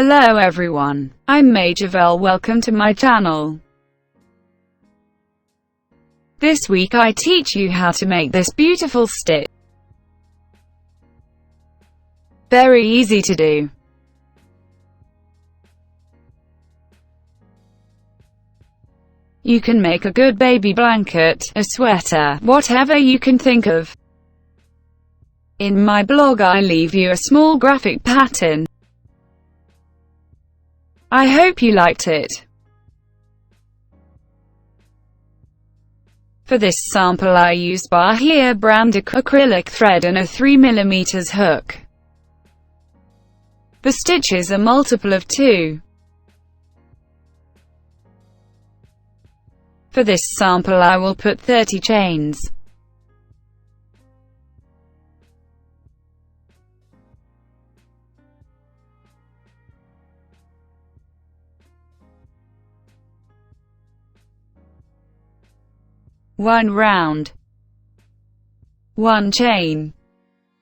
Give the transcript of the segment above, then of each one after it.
Hello everyone, I'm Majorvel. Welcome to my channel. This week I teach you how to make this beautiful stitch. Very easy to do. You can make a good baby blanket, a sweater, whatever you can think of. In my blog I leave you a small graphic pattern. I hope you liked it. For this sample I used Bahia brand acrylic thread and a 3mm hook. The stitches are multiple of 2. For this sample I will put 30 chains. One round, 1 chain,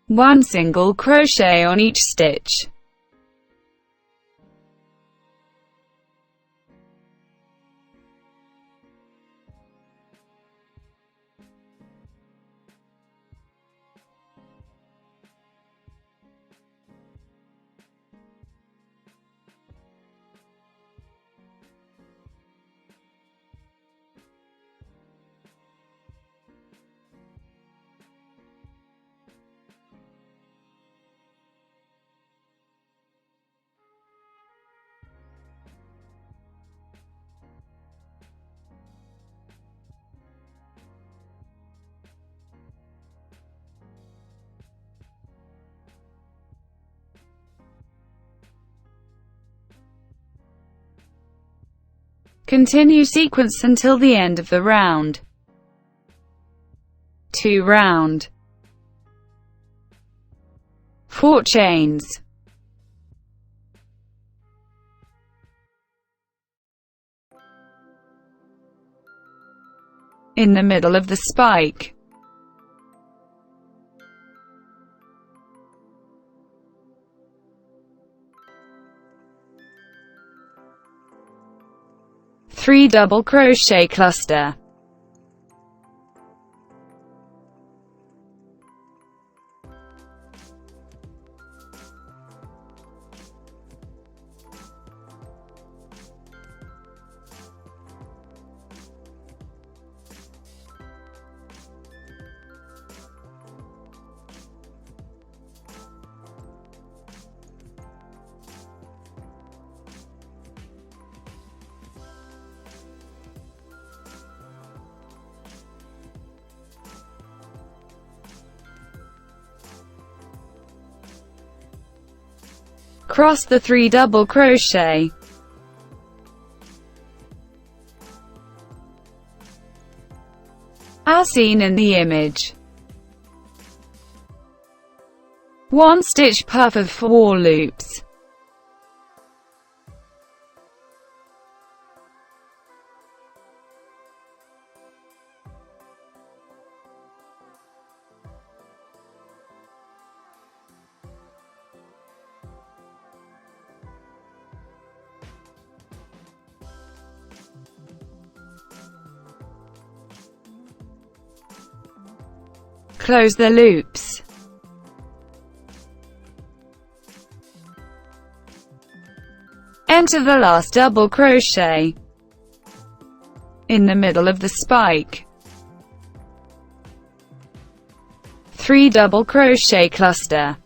1 single crochet on each stitch. Continue sequence until the end of the round. 2 round, 4 chains. In the middle of the spike. Three double crochet cluster. Cross the 3 double crochet. As seen in the image. 1 stitch puff of 4 loops. Close the loops. Enter the last double crochet in the middle of the spike. 3 double crochet cluster.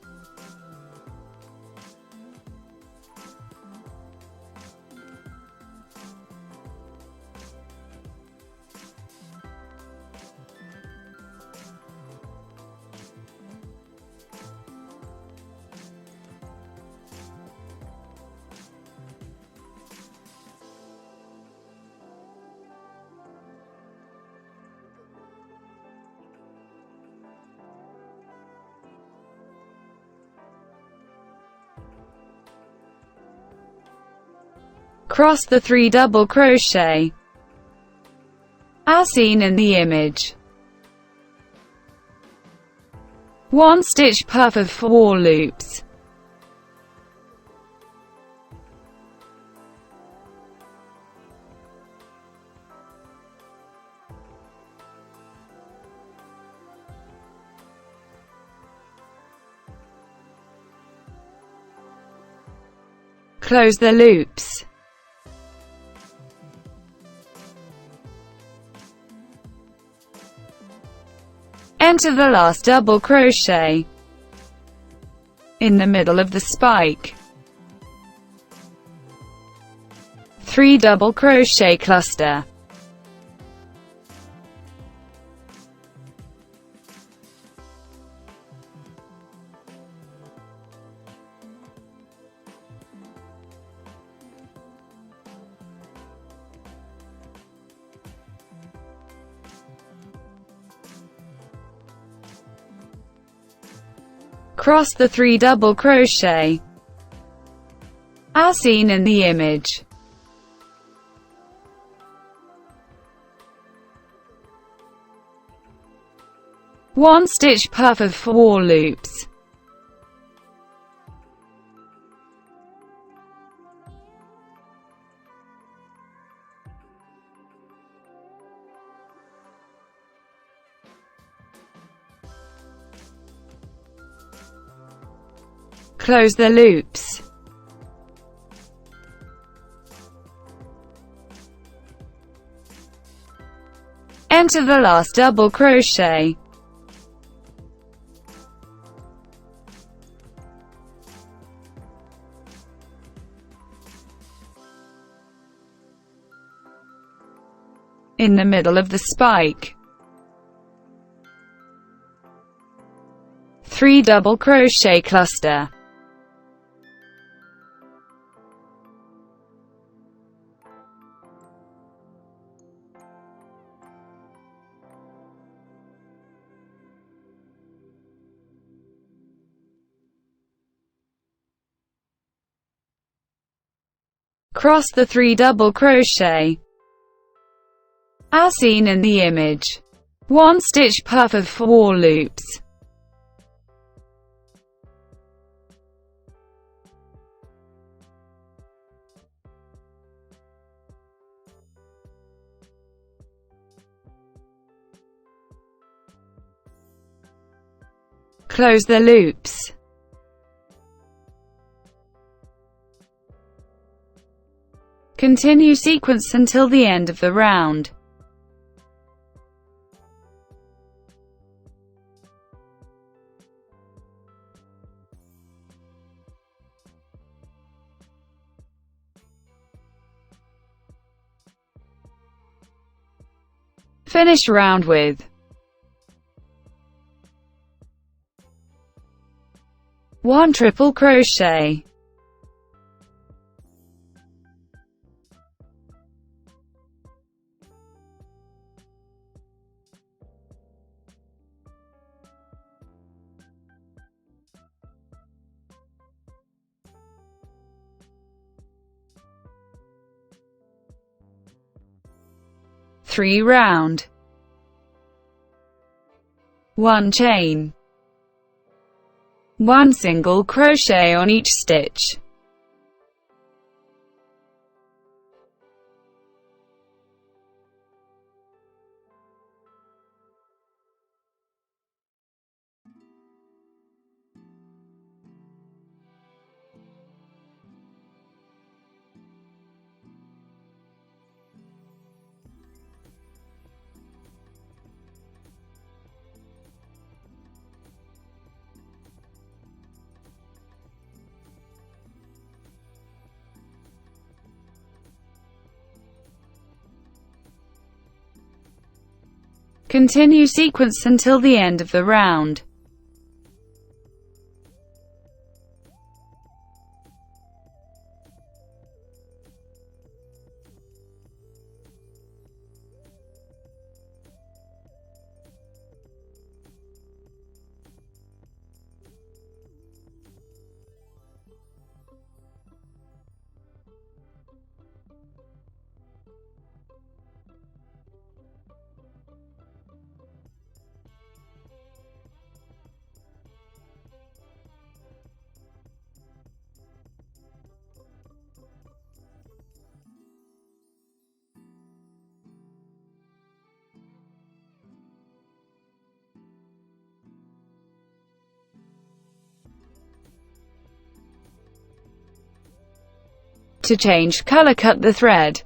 Cross the 3 double crochet, as seen in the image. 1 stitch puff of 4 loops. Close the loops. Enter the last double crochet in the middle of the spike. 3 double crochet cluster. Cross the 3 double crochet as seen in the image. One stitch puff of 4 loops. Close the loops. Enter the last double crochet in the middle of the spike. 3 double crochet cluster. Cross the 3 double crochet as seen in the image. One stitch puff of 4 loops. Close the loops. Continue sequence until the end of the round. Finish round with 1 triple crochet, three round, 1 chain, 1 single crochet on each stitch. Continue sequence until the end of the round. To change color, cut the thread.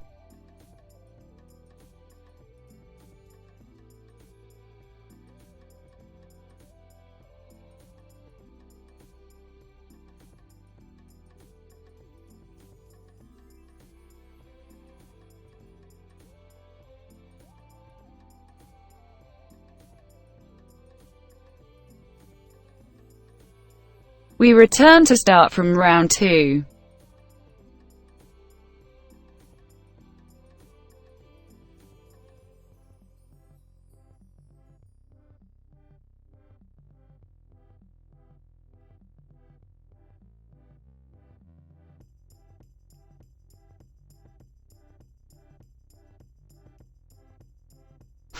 We return to start from round 2.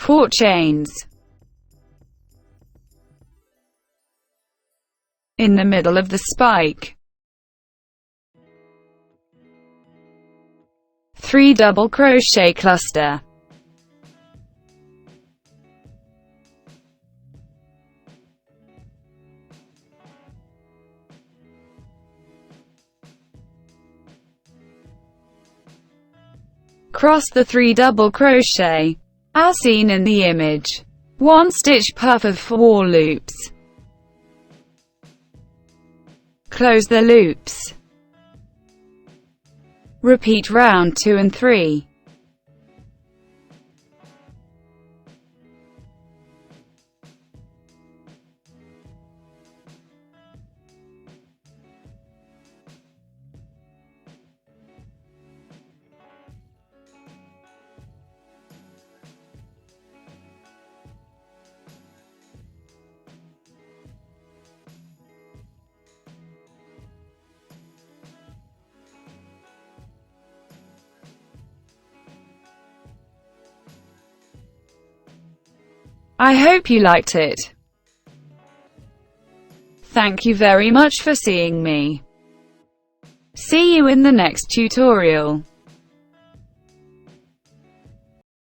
Four chains. In the middle of the spike. 3 double crochet cluster. Cross the 3 double crochet, as seen in the image. 1 stitch puff of 4 loops. Close the loops. Repeat round 2 and 3. I hope you liked it. Thank you very much for seeing me. See you in the next tutorial.